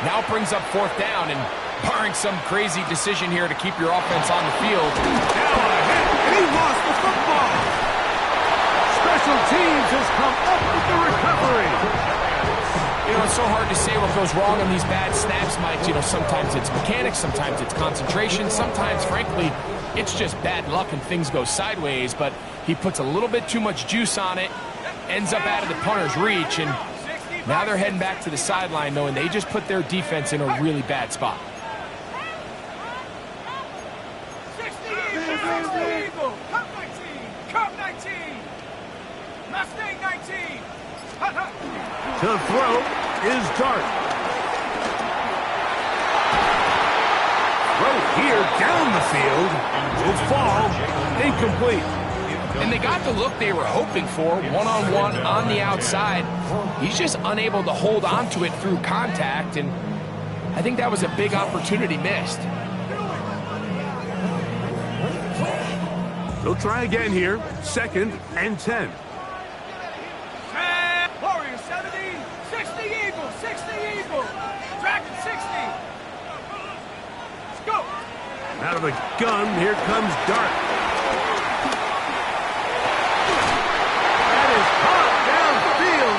now brings up 4th down. And barring some crazy decision here to keep your offense on the field. Now a hit, and he lost the football. Special teams has come up with the recovery. You know, it's so hard to say what goes wrong on these bad snaps, Mike. You know, sometimes it's mechanics, sometimes it's concentration, sometimes, frankly, it's just bad luck and things go sideways, but he puts a little bit too much juice on it, ends up out of the punter's reach, and now they're heading back to the sideline knowing they just put their defense in a really bad spot. To throw is Dart. Throw here down the field. Will fall. Incomplete. And they got the look they were hoping for, one-on-one on the outside. He's just unable to hold on to it through contact, and I think that was a big opportunity missed. They'll try again here. 2nd and 10. Warriors 70, 60 Eagles, 60 Eagles, Dragon 60. Let's go. Out of the gun, here comes Dart. That is caught downfield.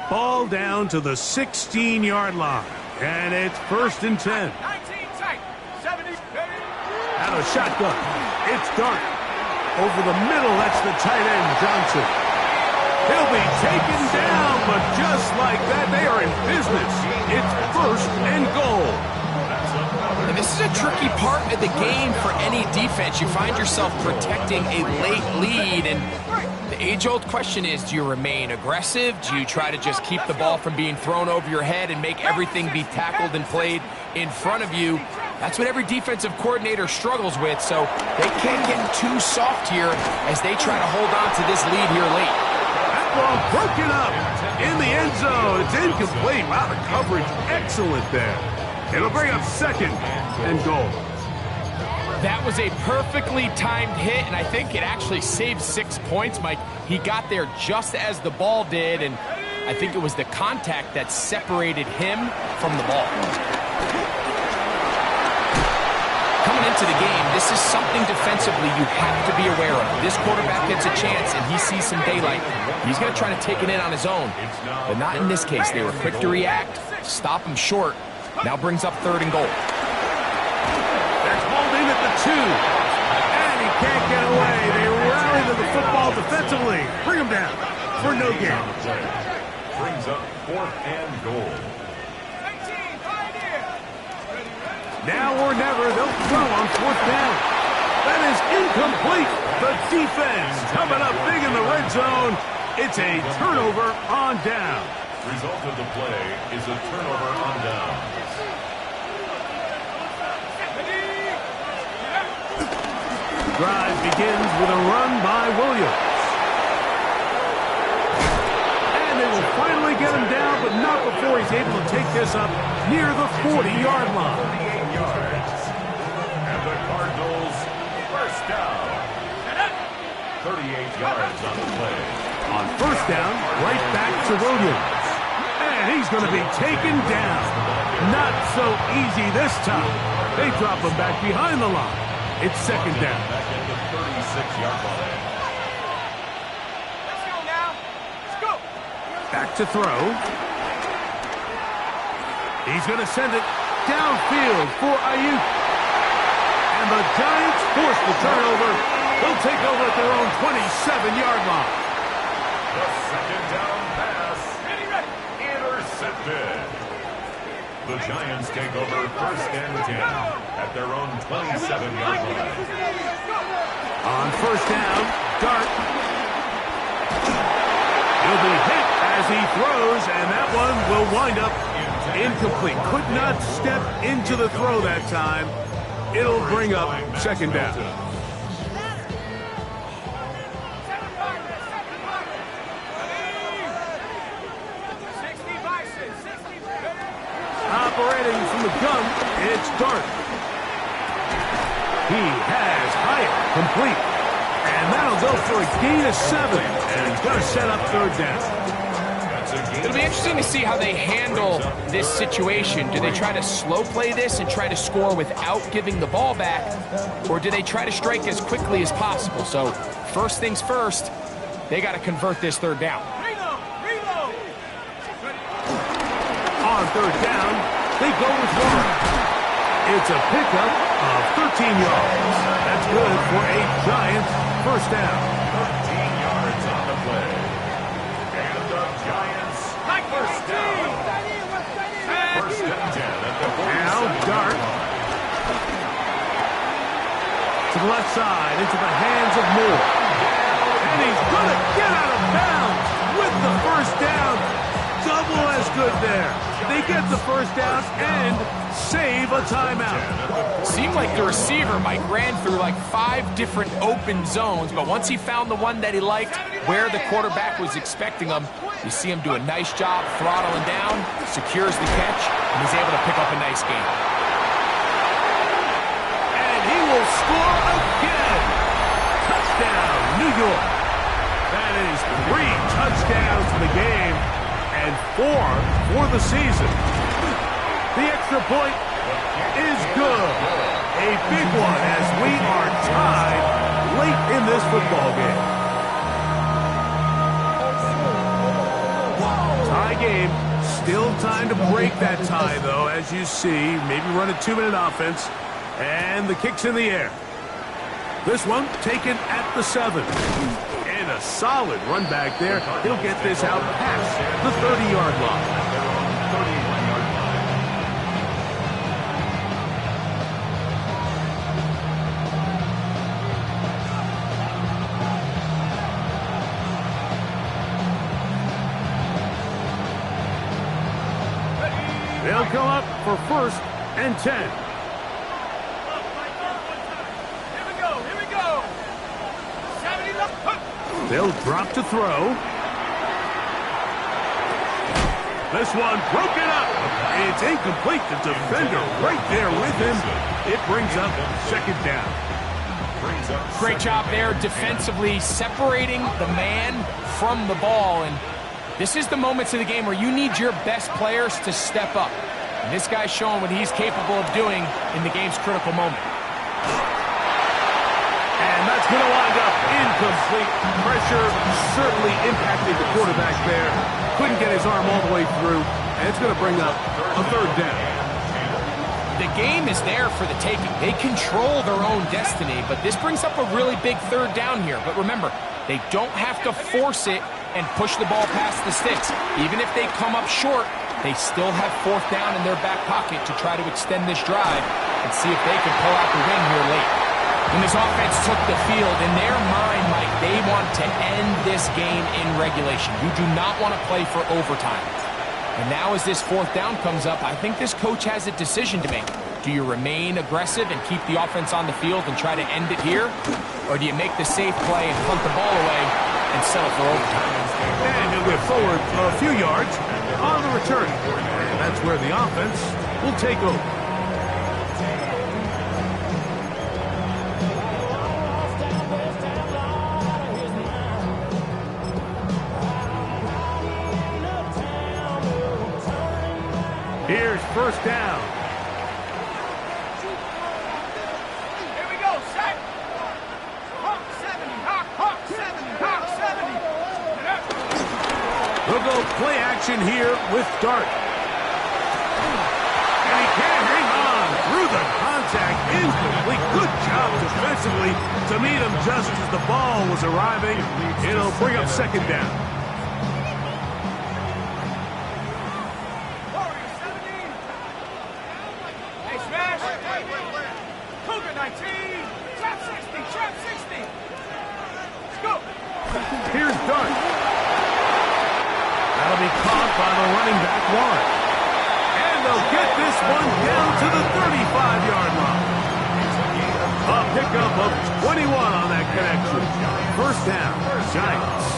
Ball down to the 16-yard line. And it's 1st and 10. Out of shotgun. It's Dart. Over the middle, that's the tight end, Johnson. He'll be taken down, but just like that, they are in business. It's 1st and goal. And this is a tricky part of the game for any defense. You find yourself protecting a late lead, and the age-old question is, do you remain aggressive? Do you try to just keep the ball from being thrown over your head and make everything be tackled and played in front of you? That's what every defensive coordinator struggles with, so they can't get too soft here as they try to hold on to this lead here late. That ball broken up in the end zone. It's incomplete. Wow, the coverage excellent there. It'll bring up 2nd and goal. That was a perfectly timed hit, and I think it actually saved 6 points, Mike. He got there just as the ball did, and I think it was the contact that separated him from the ball. Coming into the game, this is something defensively you have to be aware of. This quarterback gets a chance, and he sees some daylight. He's going to try to take it in on his own, but not in this case. They were quick to react, stop him short. Now brings up 3rd and goal. That's hauled in at the 2. And he can't get away. They rally to the football defensively. Bring him down for no gain. Brings up 4th and goal. Now or never, they'll throw on 4th down. That is incomplete. The defense coming up big in the red zone. It's a turnover on down. Result of the play is a turnover on down. Drive begins with a run by Williams. And they will finally get him down, but not before he's able to take this up near the 40-yard line. 48 yards. And the Cardinals first down. 38 yards on the play. On 1st down, right back to Williams. And he's going to be taken down. Not so easy this time. They drop him back behind the line. It's 2nd down. Back at the 36-yard line. Let's go now. Let's go. Back to throw. He's going to send it downfield for Ayuk. And the Giants force the turnover. They'll take over at their own 27-yard line. The 2nd down pass. Intercepted. The Giants take over 1st and 10 at their own 27-yard line. On 1st down, Dart. He'll be hit as he throws, and that one will wind up incomplete. Could not step into the throw that time. It'll bring up 2nd down. Operating from the gun, it's Dart. He has Hyatt complete. And that'll go for a gain of 7. And he's going to set up 3rd down. It'll be interesting to see how they handle this situation. Do they try to slow play this and try to score without giving the ball back? Or do they try to strike as quickly as possible? So first things first, they got to convert this 3rd down. On 3rd down, they go with Warren. It's a pickup of 13 yards. That's good for a Giants 1st down. 13 yards on the play. And the Giants 1st down. 1st and 10 at the 47. Now Dart. To the left side, into the hands of Moore. And he's going to get out of bounds with the 1st down. Double as good there. They get the 1st down and save a timeout. Seemed like the receiver, Mike, ran through like 5 different open zones, but once he found the one that he liked, where the quarterback was expecting him, you see him do a nice job throttling down, secures the catch, and he's able to pick up a nice gain. And he will score again. Touchdown, New York. That is 3 touchdowns in the game. And 4 for the season. The extra point is good. A big one as we are tied late in this football game. game. Still time to break that tie, though, as you see. Maybe run a 2-minute offense. And the kick's in the air. This one taken at the 7. And a solid run back there. He'll get this out past the 30-yard line. They'll come up for 1st and 10. They'll drop to throw. This one broken up. It's incomplete. The defender right there with him. It brings up 2nd down. Great job there defensively, separating the man from the ball. And this is the moments of the game where you need your best players to step up. And this guy's showing what he's capable of doing in the game's critical moment. And that's going to wind up incomplete. Pressure certainly impacted the quarterback there. Couldn't get his arm all the way through. And it's going to bring up a 3rd down. The game is there for the taking. They control their own destiny, but this brings up a really big 3rd down here. But remember, they don't have to force it and push the ball past the sticks. Even if they come up short, they still have 4th down in their back pocket to try to extend this drive and see if they can pull out the win here late. When this offense took the field, in their mind, Mike, they want to end this game in regulation. You do not want to play for overtime. And now as this 4th down comes up, I think this coach has a decision to make. Do you remain aggressive and keep the offense on the field and try to end it here? Or do you make the safe play and punt the ball away and settle for overtime? And he'll get forward a few yards on the return. And that's where the offense will take over. Here's 1st down. Here we go, set. Hawk 70, Hawk 70, Hawk 70. We'll go play action here with Dart. And he can't hang on through the contact. Incomplete. Good job defensively to meet him just as the ball was arriving. It'll bring up 2nd down. Here's Dart. That'll be caught by the running back, Warren. And they'll get this one down to the 35-yard line. A pickup of 21 on that connection. 1st down, Giants.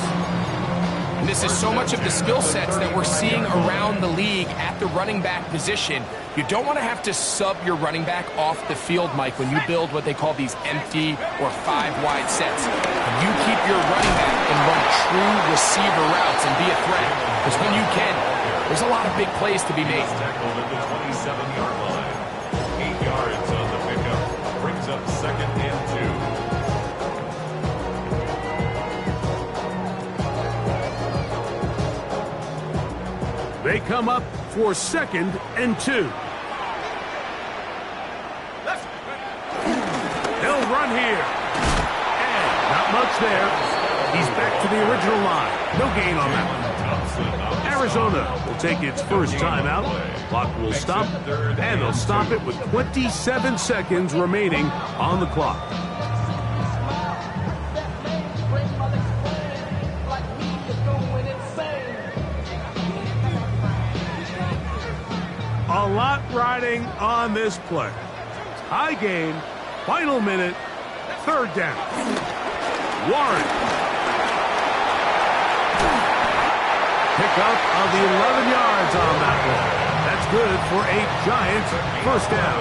And this is so much of the skill sets that we're seeing around the league at the running back position. You don't want to have to sub your running back off the field, Mike, when you build what they call these empty or 5-wide sets. You keep your running back and run true receiver routes and be a threat. Because when you can, there's a lot of big plays to be made. Tackled at the 27-yard line. 8 yards on the pickup. Brings up 2nd and 2. They come up for 2nd and 2. They'll run here. And not much there. He's back to the original line. No gain on that one. Arizona will take its 1st timeout. Clock will stop, and they'll stop it with 27 seconds remaining on the clock. A lot riding on this play. High game, final minute, 3rd down. Warren. Pickup of the 11 yards on that one. That's good for a Giants 1st down.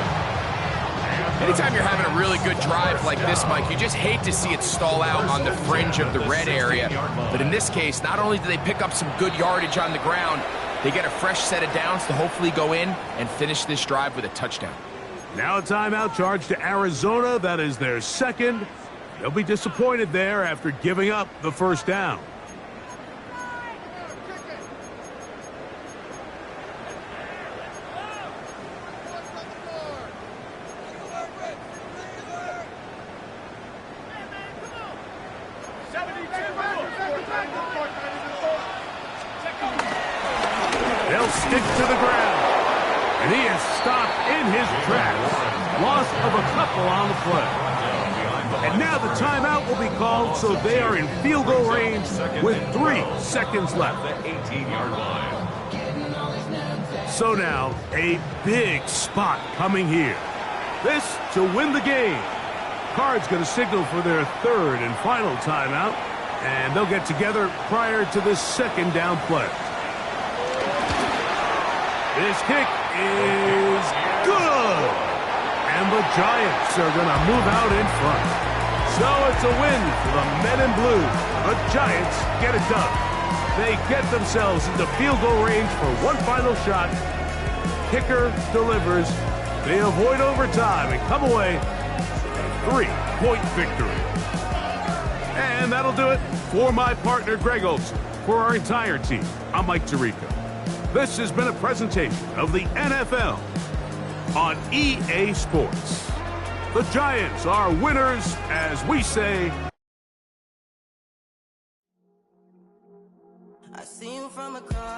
Anytime you're having a really good drive like this, Mike, you just hate to see it stall out on the fringe of the red area. But in this case, not only do they pick up some good yardage on the ground, they get a fresh set of downs to hopefully go in and finish this drive with a touchdown. Now a timeout charge to Arizona. That is their 2nd. They'll be disappointed there after giving up the 1st down. They'll stick to the ground. And he is stopped in his tracks. Loss of a couple on the play. And now the timeout will be called, so they are in field goal range with 3 seconds left. The 18-yard line. So now, a big spot coming here. This to win the game. Card's going to signal for their 3rd and final timeout, and they'll get together prior to the 2nd down play. This kick is good, and the Giants are going to move out in front. So it's a win for the Men in Blue. The Giants get it done. They get themselves into field goal range for one final shot. Kicker delivers. They avoid overtime and come away with a 3-point victory. And that'll do it for my partner, Greg Olson. For our entire team, I'm Mike Tirico. This has been a presentation of the NFL on EA Sports. The Giants are winners, as we say. I see you from across.